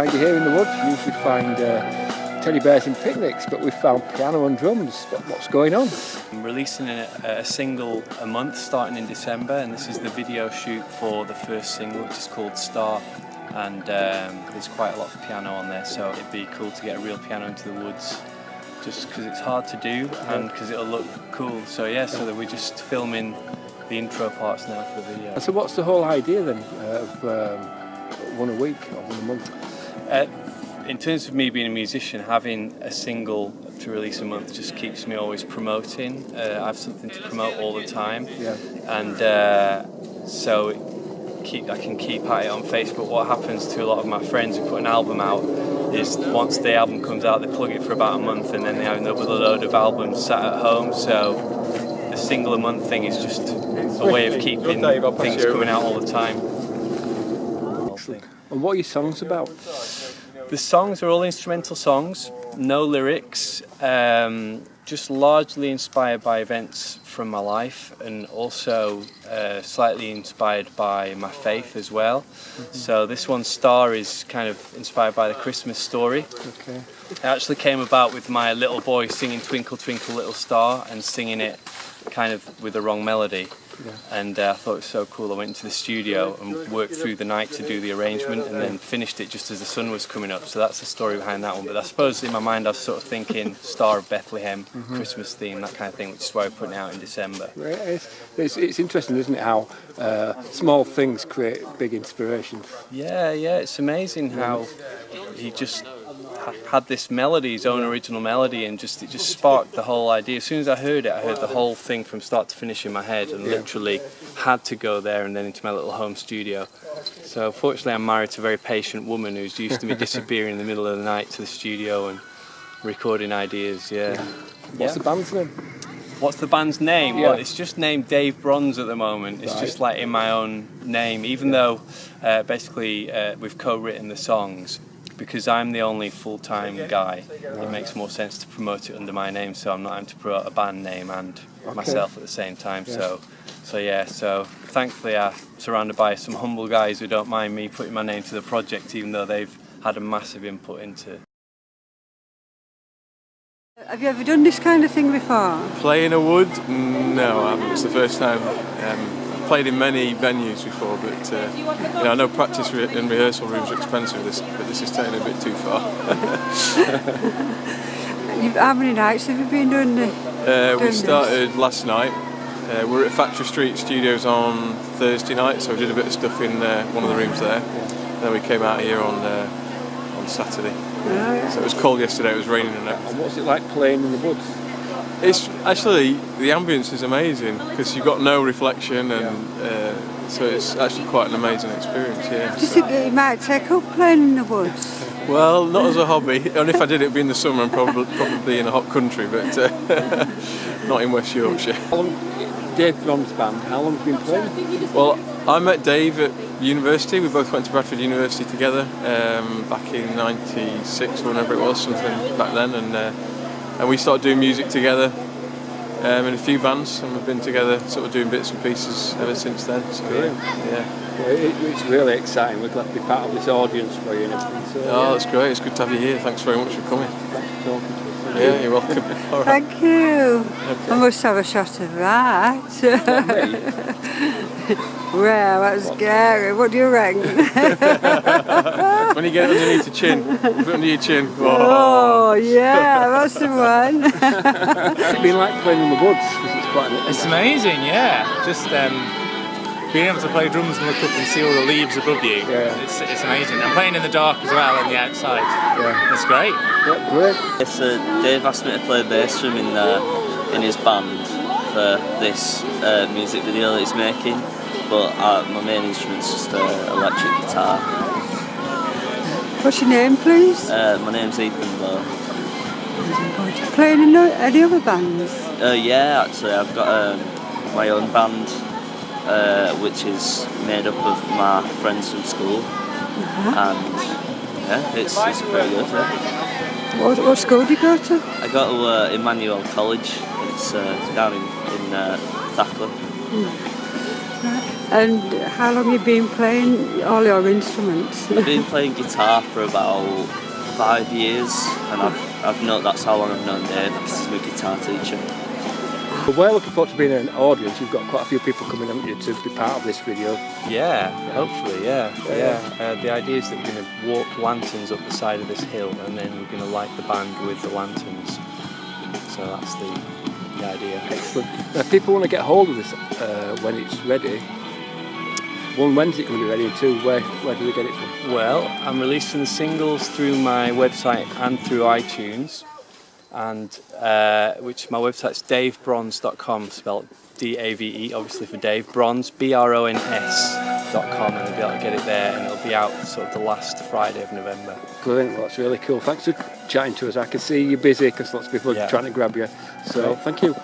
find you here in the woods. You usually find teddy bears and picnics, but we've found piano and drums. What's going on? I'm releasing a single a month starting in December, and this is the video shoot for the first single, which is called Star. And there's quite a lot of piano on there, so it'd be cool to get a real piano into the woods, just because it's hard to do and because it'll look cool. So yeah, so that we're just filming the intro parts now for the video. So what's the whole idea then of one a week or one a month? In terms of me being a musician, having a single to release a month just keeps me always promoting. I have something to promote all the time, and so I can keep at it on Facebook. What happens to a lot of my friends who put an album out is once the album comes out, they plug it for about a month, and then they end up with a load of albums sat at home. So the single a month thing is just a way of keeping things coming out all the time. And what are your songs about? The songs are all instrumental songs, no lyrics, just largely inspired by events from my life, and also slightly inspired by my faith as well. Mm-hmm. So this one, Star, is kind of inspired by the Christmas story. Okay. It actually came about with my little boy singing Twinkle Twinkle Little Star and singing it kind of with the wrong melody. Yeah. And I thought it was so cool. I went into the studio and worked through the night to do the arrangement, and then finished it just as the sun was coming up. So that's the story behind that one. But I suppose in my mind I was sort of thinking Star of Bethlehem, Christmas theme, that kind of thing, which is why we're putting it out in December. It's interesting, isn't it, how small things create big inspirations? Yeah, it's amazing how he just had this melody, his own original melody, and it just sparked the whole idea. As soon as I heard it, I heard the whole thing from start to finish in my head, and literally had to go there and then into my little home studio. So fortunately I'm married to a very patient woman who's used to me disappearing in the middle of the night to the studio and recording ideas. What's the band's name? What's the band's name? Well, it's just named Dave Brons at the moment. It's just like in my own name, even though basically we've co-written the songs. Because I'm the only full-time guy, it makes more sense to promote it under my name, so I'm not having to promote a band name and myself at the same time. So thankfully I'm surrounded by some humble guys who don't mind me putting my name to the project, even though they've had a massive input into it. Have you ever done this kind of thing before? Play in a wood? No, I haven't. It's the first time. I've played in many venues before, but I know practice and rehearsal rooms are expensive, but this is taking a bit too far. How many nights have you been doing this? We started last night. We're at Factory Street Studios on Thursday night, so we did a bit of stuff in one of the rooms there. Then we came out here on Saturday. So it was cold yesterday, it was raining and everything. And what's it like playing in the woods? It's actually, the ambience is amazing because you've got no reflection, and so it's actually quite an amazing experience. Do you think that you might take up playing in the woods? Well, not as a hobby, and if I did, it'd be in the summer and probably in a hot country, but not in West Yorkshire. Dave Brons Band, how long have you been playing? Well, I met Dave at university. We both went to Bradford University together back in '96 or whenever it was, something back then, and we started doing music together in a few bands, and we've been together sort of doing bits and pieces ever since then. So it's really exciting. We're glad to be part of this audience for you and everything. So, that's great. It's good to have you here. Thanks very much for coming. Thanks for talking to us. Yeah, you're welcome. All right. Thank you. Okay. I must have a shot of that. Well, that's scary. What do you reckon? When you get underneath the chin, put it under your chin. Oh, yeah, that's the one. It's been like playing in the woods, because it's quite It's amazing, yeah. Just being able to play drums and look up and see all the leaves above you. It's amazing. And playing in the dark as well on the outside. It's great. Yeah, great. So Dave asked me to play bass for him in his band for this music video that he's making. But my main instrument's just electric guitar. What's your name, please? My name's Ethan Bow. Do you play in any other bands? Yeah, actually, I've got my own band, which is made up of my friends from school, and it's pretty good. What school do you go to? I go to Emmanuel College. It's down in Thackley. And how long have you been playing all your instruments? I've been playing guitar for about 5 years, and I've known that's how long I've known Dave, because he's my guitar teacher. But we're looking forward to being an audience. You've got quite a few people coming, haven't you, to be part of this video? Yeah, hopefully, yeah. The idea is that we're going to walk lanterns up the side of this hill, and then we're going to light the band with the lanterns. So that's the idea. Excellent. Now, if people want to get hold of this when it's ready, one, when's it going to be ready, and two, where do they get it from? Well, I'm releasing the singles through my website and through iTunes, and which my website's davebrons.com, spelled D-A-V-E, obviously for Dave, Brons, B-R-O-N-S.com, and you'll be able to get it there, and it'll be out sort of the last Friday of November. Brilliant, well, that's really cool. Thanks for chatting to us. I can see you're busy because lots of people are trying to grab you. So, thank you.